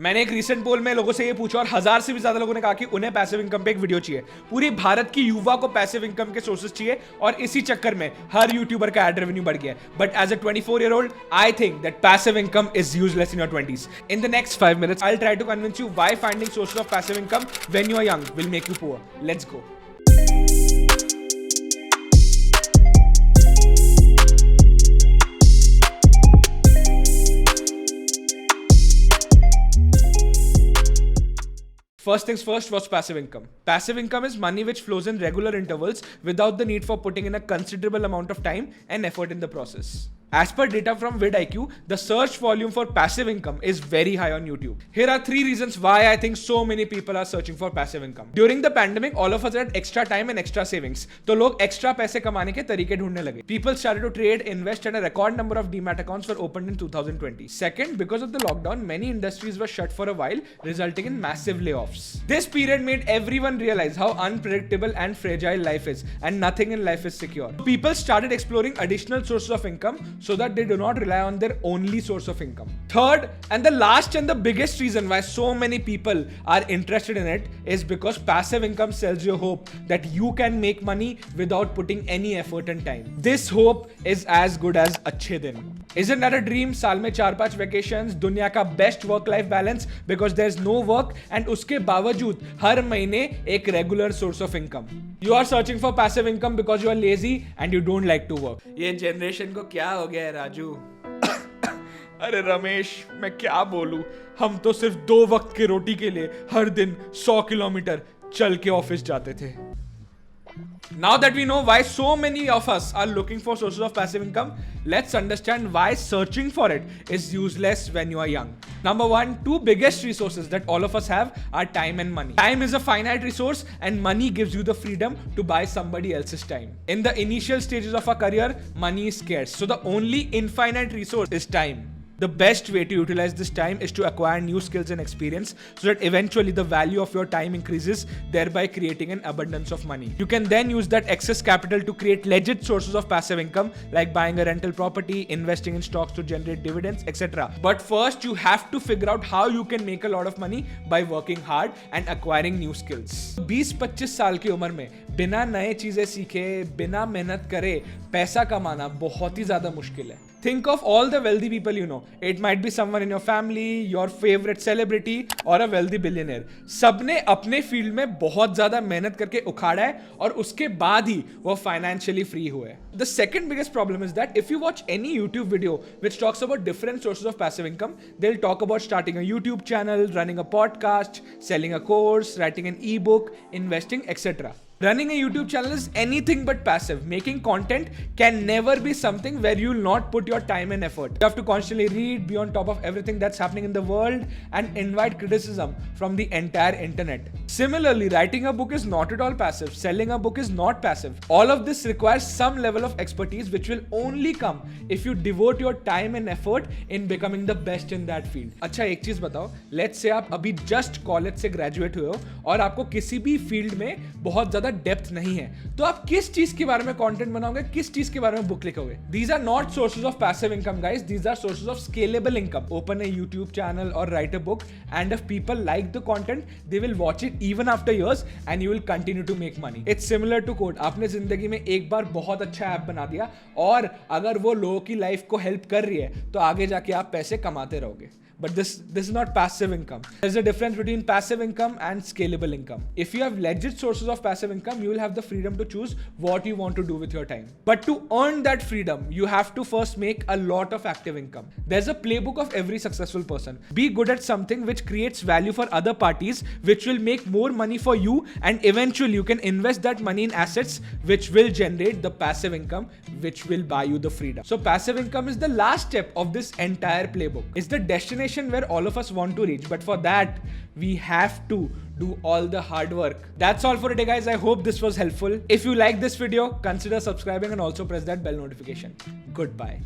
मैंने एक रिसेंट पोल में लोगों से ये पूछा और 1000 से भी ज्यादा लोगों ने कहा कि उन्हें पैसिव इनकम पे एक वीडियो चाहिए। पूरी भारत की युवा को पैसिव इनकम के सोर्सेज चाहिए और इसी चक्कर में हर यूट्यूबर का एड रेवेन्यू बढ़ गया है। But as a 24-year-old, I think that passive income is useless in your 20s. In the next 5 minutes, I'll try to convince you why finding sources of passive income when you are young will make you poor. Let's go. First things first, what's passive income? Passive income is money which flows in regular intervals without the need for putting in a considerable amount of time and effort in the process. As per data from vidIQ, the search volume for passive income is very high on YouTube. Here are 3 reasons why I think so many people are searching for passive income. During the pandemic, all of us had extra time and extra savings. तो लोग extra पैसे कमाने के तरीके ढूंढने लगे. People started to trade, invest, and a record number of demat accounts were opened in 2020. Second, because of the lockdown, many industries were shut for a while, resulting in massive layoffs. This period made everyone realize how unpredictable and fragile life is, and nothing in life is secure. People started exploring additional sources of income so that they do not rely on their only source of income. Third, and the last and the biggest reason why so many people are interested in it is because passive income sells you hope that you can make money without putting any effort and time. This hope is as good as अच्छे दिन. Isn't that a dream? साल में 4-5 vacations, दुनिया का best work-life balance because there's no work and उसके बावजूद हर महीने एक regular source of income. You are searching for passive income because you are lazy and you don't like to work. ये generation को क्या हो गया है राजू? अरे रमेश, मैं क्या बोलूं? हम तो सिर्फ 2 वक्त की रोटी के लिए हर दिन 100 किलोमीटर चल के ऑफिस जाते थे. Now that we know why so many of us are looking for sources of passive income, let's understand why searching for it is useless when you are young. Number 1, 2 biggest resources that all of us have are time and money. Time is a finite resource and money gives you the freedom to buy somebody else's time. In the initial stages of our career, money is scarce. So the only infinite resource is time. The best way to utilize this time is to acquire new skills and experience so that eventually the value of your time increases, thereby creating an abundance of money. You can then use that excess capital to create legit sources of passive income like buying a rental property, investing in stocks to generate dividends, etc. But first, you have to figure out how you can make a lot of money by working hard and acquiring new skills. 20-25 साल की उम्र में बिना नए चीजें सीखे, बिना मेहनत करे पैसा कमाना बहुत ही ज्यादा मुश्किल है. Think of all the wealthy people you know. It might be someone in your family, your favorite celebrity, or a wealthy billionaire. सबने अपने फील्ड में बहुत ज्यादा मेहनत करके उखाड़ा है और उसके बाद ही वो financially free हुए. The second biggest problem is that if you watch any YouTube video which talks about different sources of passive income, they'll talk about starting a YouTube channel, running a podcast, selling a course, writing an ebook, investing, etc. Running a YouTube channel is anything but passive. Making content can never be something where you'll not put your time and effort. You have to constantly read, be on top of everything that's happening in the world, and invite criticism from the entire internet. Similarly, writing a book is not at all passive. Selling a book is not passive. All of this requires some level of expertise which will only come if you devote your time and effort in becoming the best in that field. अच्छा, एक चीज बताओ, let's say आप अभी just college से graduate हुए हो और आपको किसी भी फील्ड में बहुत ज्यादा डेप्थ नहीं है, तो आप किस चीज के बारे में कंटेंट बनाओगे, किस चीज के बारे में बुक लिखोगे? These are not sources of passive income, guys. These are sources of scalable income. Open a YouTube channel or write a book, and if people like the content, they will watch it even after years, and you will continue to make money. It's similar to code. आपने जिंदगी में एक बार बहुत अच्छा app बना दिया और अगर वो लोगों की लाइफ को हेल्प कर रही है, तो आगे जाके आप पैसे कमाते रहोगे. But this is not passive income. There's a difference between passive income and scalable income. If you have legit sources of passive income, you will have the freedom to choose what you want to do with your time. But to earn that freedom, you have to first make a lot of active income. There's a playbook of every successful person. Be good at something which creates value for other parties, which will make more money for you, and eventually you can invest that money in assets which will generate the passive income which will buy you the freedom. So passive income is the last step of this entire playbook. It's the destination where all of us want to reach, but for that we have to do all the hard work. That's all for today, guys. I hope this was helpful. If you like this video, consider subscribing and also press that bell notification. Goodbye.